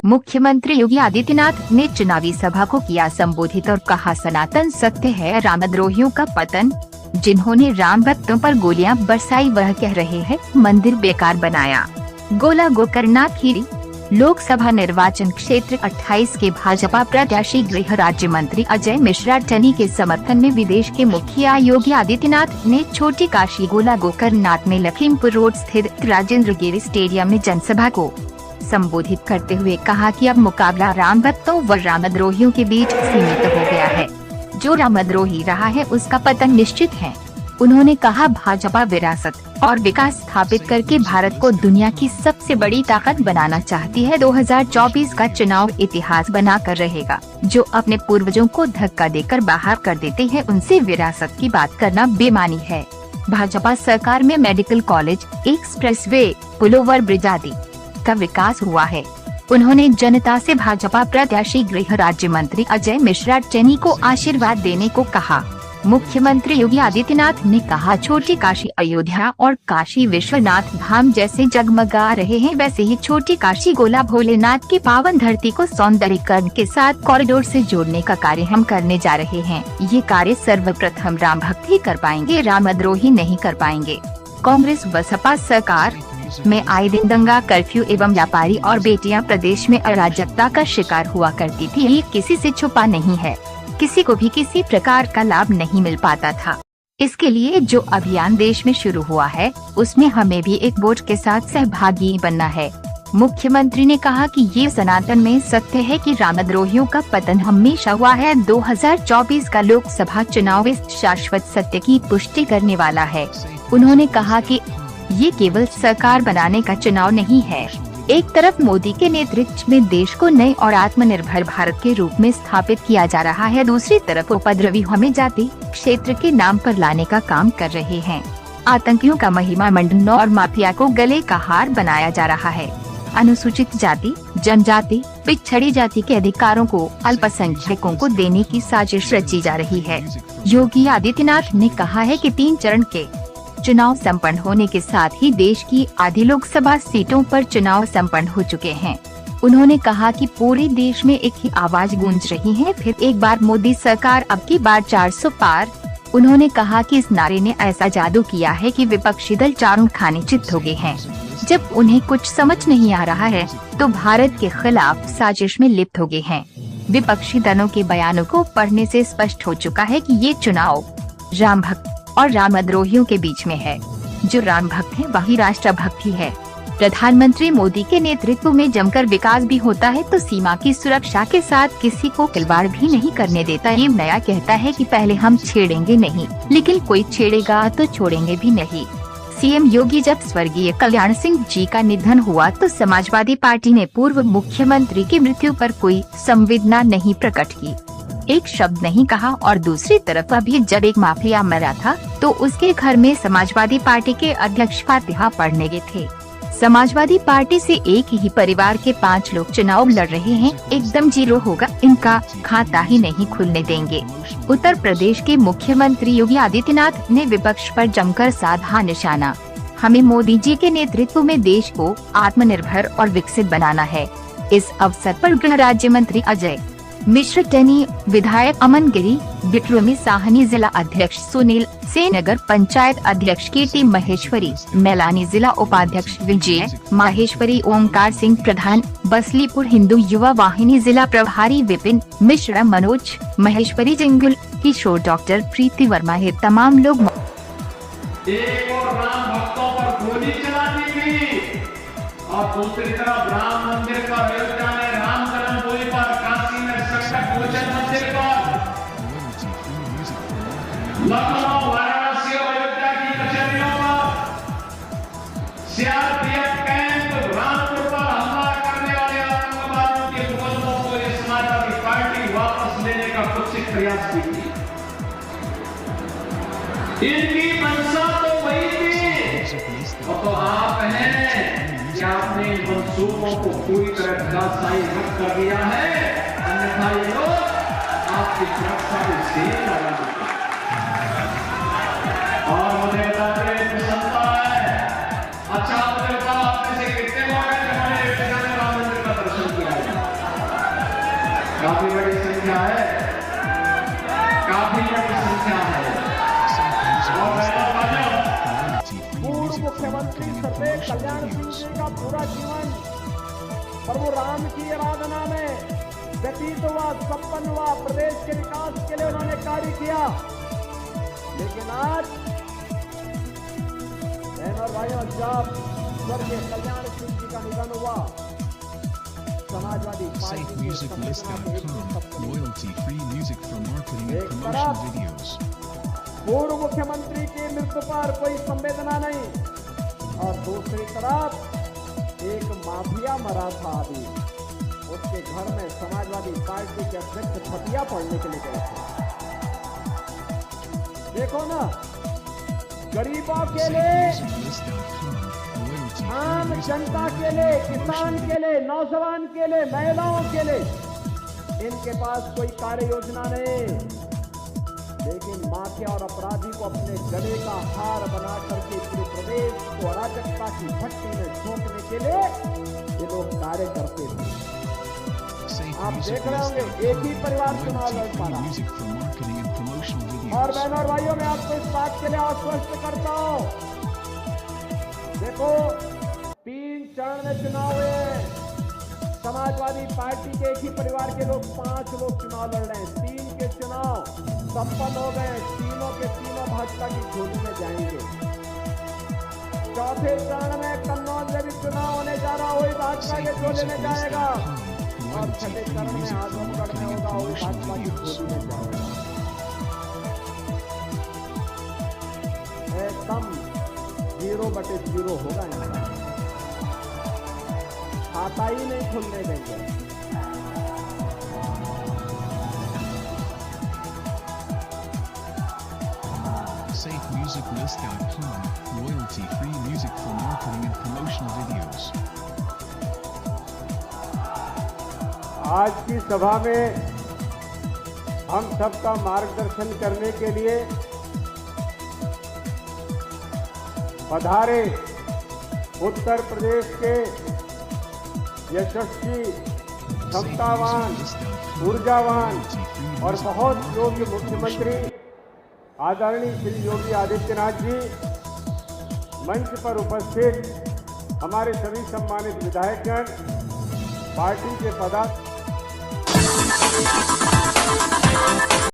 मुख्यमंत्री योगी आदित्यनाथ ने चुनावी सभा को किया संबोधित और कहा, सनातन सत्य है, रामद्रोहियों का पतन। जिन्होंने राम भक्तों पर गोलियां बरसाई वह कह रहे हैं मंदिर बेकार बनाया। गोला गोकर्ण खीरी लोकसभा निर्वाचन क्षेत्र 28 के भाजपा प्रत्याशी गृह राज्य मंत्री अजय मिश्रा टनी के समर्थन में विदेश के मुखिया योगी आदित्यनाथ ने छोटी काशी गोला गोकर्णनाथ में लखीमपुर रोड स्थित राजेंद्र गिरी स्टेडियम में जनसभा को संबोधित करते हुए कहा कि अब मुकाबला राम भक्तों व रामद्रोहियों के बीच सीमित हो गया है। जो रामद्रोही रहा है उसका पतन निश्चित है। उन्होंने कहा, भाजपा विरासत और विकास स्थापित करके भारत को दुनिया की सबसे बड़ी ताकत बनाना चाहती है। 2024 का चुनाव इतिहास बनाकर रहेगा। जो अपने पूर्वजों को धक्का देकर बाहर कर देते हैं उनसे विरासत की बात करना बेमानी है। भाजपा सरकार में मेडिकल कॉलेज, एक्सप्रेसवे, पुल ओवर ब्रिज आदि का विकास हुआ है। उन्होंने जनता से भाजपा प्रत्याशी गृह राज्य मंत्री अजय मिश्रा टनी को आशीर्वाद देने को कहा। मुख्यमंत्री योगी आदित्यनाथ ने कहा, छोटी काशी अयोध्या और काशी विश्वनाथ धाम जैसे जगमगा रहे हैं, वैसे ही छोटी काशी गोला भोलेनाथ की पावन धरती को सौंदर्यीकरण के साथ कॉरिडोर से जोड़ने का कार्य हम करने जा रहे हैं। ये कार्य सर्वप्रथम राम भक्त ही कर पाएंगे, रामद्रोही नहीं कर पाएंगे। कांग्रेस व सपा सरकार में आए दिन दंगा, कर्फ्यू एवं व्यापारी और बेटियां प्रदेश में अराजकता का शिकार हुआ करती थी। ये किसी से छुपा नहीं है। किसी को भी किसी प्रकार का लाभ नहीं मिल पाता था। इसके लिए जो अभियान देश में शुरू हुआ है उसमें हमें भी एक वोट के साथ सहभागी बनना है। मुख्यमंत्री ने कहा कि ये सनातन में सत्य है कि रामद्रोहियों का पतन हमेशा हुआ है। 2024 का लोकसभा चुनाव इस शाश्वत सत्य की पुष्टि करने वाला है। उन्होंने कहा कि ये केवल सरकार बनाने का चुनाव नहीं है। एक तरफ मोदी के नेतृत्व में देश को नए और आत्मनिर्भर भारत के रूप में स्थापित किया जा रहा है, दूसरी तरफ उपद्रवी हमें जाति क्षेत्र के नाम पर लाने का काम कर रहे हैं। आतंकियों का महिमा मंडन और माफिया को गले का हार बनाया जा रहा है। अनुसूचित जाति, जनजाति, पिछड़ी जाति के अधिकारों को अल्पसंख्यकों को देने की साजिश रची जा रही है। योगी आदित्यनाथ ने कहा है कि 3 चरण के चुनाव संपन्न होने के साथ ही देश की आधी लोकसभा सीटों पर चुनाव संपन्न हो चुके हैं। उन्होंने कहा कि पूरे देश में एक ही आवाज गूंज रही है, फिर एक बार मोदी सरकार, अब की बार 400 पार। उन्होंने कहा कि इस नारे ने ऐसा जादू किया है कि विपक्षी दल चारों खाने चित हो गए हैं। जब उन्हें कुछ समझ नहीं आ रहा है तो भारत के खिलाफ साजिश में लिप्त हो गए हैं। विपक्षी दलों के बयानों को पढ़ने से स्पष्ट हो चुका है कि ये चुनाव राम भक्त और रामद्रोहियों के बीच में है। जो राम भक्त है वही राष्ट्र भक्त ही है। प्रधानमंत्री मोदी के नेतृत्व में जमकर विकास भी होता है तो सीमा की सुरक्षा के साथ किसी को खिलवाड़ भी नहीं करने देता। ये नया कहता है कि पहले हम छेड़ेंगे नहीं, लेकिन कोई छेड़ेगा तो छोड़ेंगे भी नहीं। सीएम योगी, जब स्वर्गीय कल्याण सिंह जी का निधन हुआ तो समाजवादी पार्टी ने पूर्व मुख्यमंत्री की मृत्यु पर कोई संवेदना नहीं प्रकट की, एक शब्द नहीं कहा। और दूसरी तरफ अभी जब एक माफिया मरा था तो उसके घर में समाजवादी पार्टी के अध्यक्ष फातिहा पढ़ने गए थे। समाजवादी पार्टी से एक ही परिवार के 5 लोग चुनाव लड़ रहे हैं, एकदम जीरो होगा, इनका खाता ही नहीं खुलने देंगे। उत्तर प्रदेश के मुख्यमंत्री योगी आदित्यनाथ ने विपक्ष पर जमकर साधा निशाना। हमें मोदी जी के नेतृत्व में देश को आत्मनिर्भर और विकसित बनाना है। इस अवसर पर गृह राज्य मंत्री अजय मिश्र टनी, विधायक अमन गिरी, बिट्रोमी साहनी, जिला अध्यक्ष सुनील सेन, नगर पंचायत अध्यक्ष कीर्ति महेश्वरी, मैलानी, जिला उपाध्यक्ष विजय माहेश्वरी, ओमकार सिंह प्रधान, बसलीपुर हिंदू युवा वाहिनी जिला प्रभारी विपिन मिश्रा, मनोज महेश्वरी, जिंगुल किशोर, डॉक्टर प्रीति वर्मा है तमाम लोग। एक और राम भक्तों पर गोली चला दी गई और दूसरी तरफ राम मंदिर का अयोध्या में राम जन्मभूमि पर, काशी में संकट मोचन मंदिर पर, लखनऊ, वाराणसी और अयोध्या की कचहरियों पर, सीआरपीएफ कैंप रामपुर पर हमला करने वाले आतंकवादियों के मुकदमों को ये समाजवादी पार्टी वापस लेने का कुत्सित प्रयास भी किया। इनकी मंशा तो वही थी, और तो आप हैं कि आपने इन मंसूबों को पूरी तरह दासाई रख कर दिया है, अन्यथा ये लोग आपकी सुरक्षा को सेल लगा देते। और मुझे बताते प्रसन्नता है, अच्छा मुझे बताओ, आप में से कितने लोग हैं जिन्होंने मुख्यमंत्री सर्वे कल्याण सिंह जी का पूरा जीवन प्रभु राम की आराधना में व्यतीत हुआ, संपन्न हुआ। प्रदेश के विकास के लिए उन्होंने कार्य किया। लेकिन आज बहन और भाइयों, जब स्वर्गीय कल्याण सिंह जी का निधन हुआ, समाजवादी पार्टी के एक तरफ पूर्व मुख्यमंत्री की मृत्यु पर कोई संवेदना नहीं, और दूसरी तरफ एक माफिया मरा था अभी, उसके घर में समाजवादी पार्टी के अध्यक्ष फतिया पढ़ने के लिए गए थे। देखो ना, गरीबों के लिए, आम जनता के लिए, किसान के लिए, नौजवान के लिए, महिलाओं के लिए इनके पास कोई कार्य योजना नहीं। लेकिन माफिया और अपराधी को अपने गले का हार बना करके पूरे प्रदेश को अराजकता की भट्टी में झोंकने के लिए ये लोग कार्य करते थे। आप देख रहे होंगे, एक ही परिवार चुनाव लड़ पा रहा। और बहनों और भाइयों, मैं आपको इस बात के लिए आश्वस्त करता हूं, देखो 3 चरण में चुनाव हुए। समाजवादी पार्टी के एक ही परिवार के लोग 5 लोग चुनाव लड़ रहे हैं। 3 के चुनाव संपन्न हो गए, तीनों के तीनों भाजपा की झोली में जाएंगे। चौथे चरण में कन्नौज में भी चुनाव होने जा रहा, वही भाजपा के झोले में जाएगा। और छठे चरण में आजमगढ़ में होगा, वही भाजपा की झोली में जाएगा। एकदम 0/0 होगा इनका, खाता ही नहीं खुलने देंगे। SafeMusicList.com, royalty-free music for marketing and promotional videos. आज की सभा में हम सबका मार्गदर्शन करने के लिए पधारे उत्तर प्रदेश के यशस्वी, क्षमतावान, ऊर्जावान और बहुत योग्य मुख्यमंत्री आदरणीय श्री योगी आदित्यनाथ जी, मंच पर उपस्थित हमारे सभी सम्मानित विधायकगण, पार्टी के पदाधिकारी।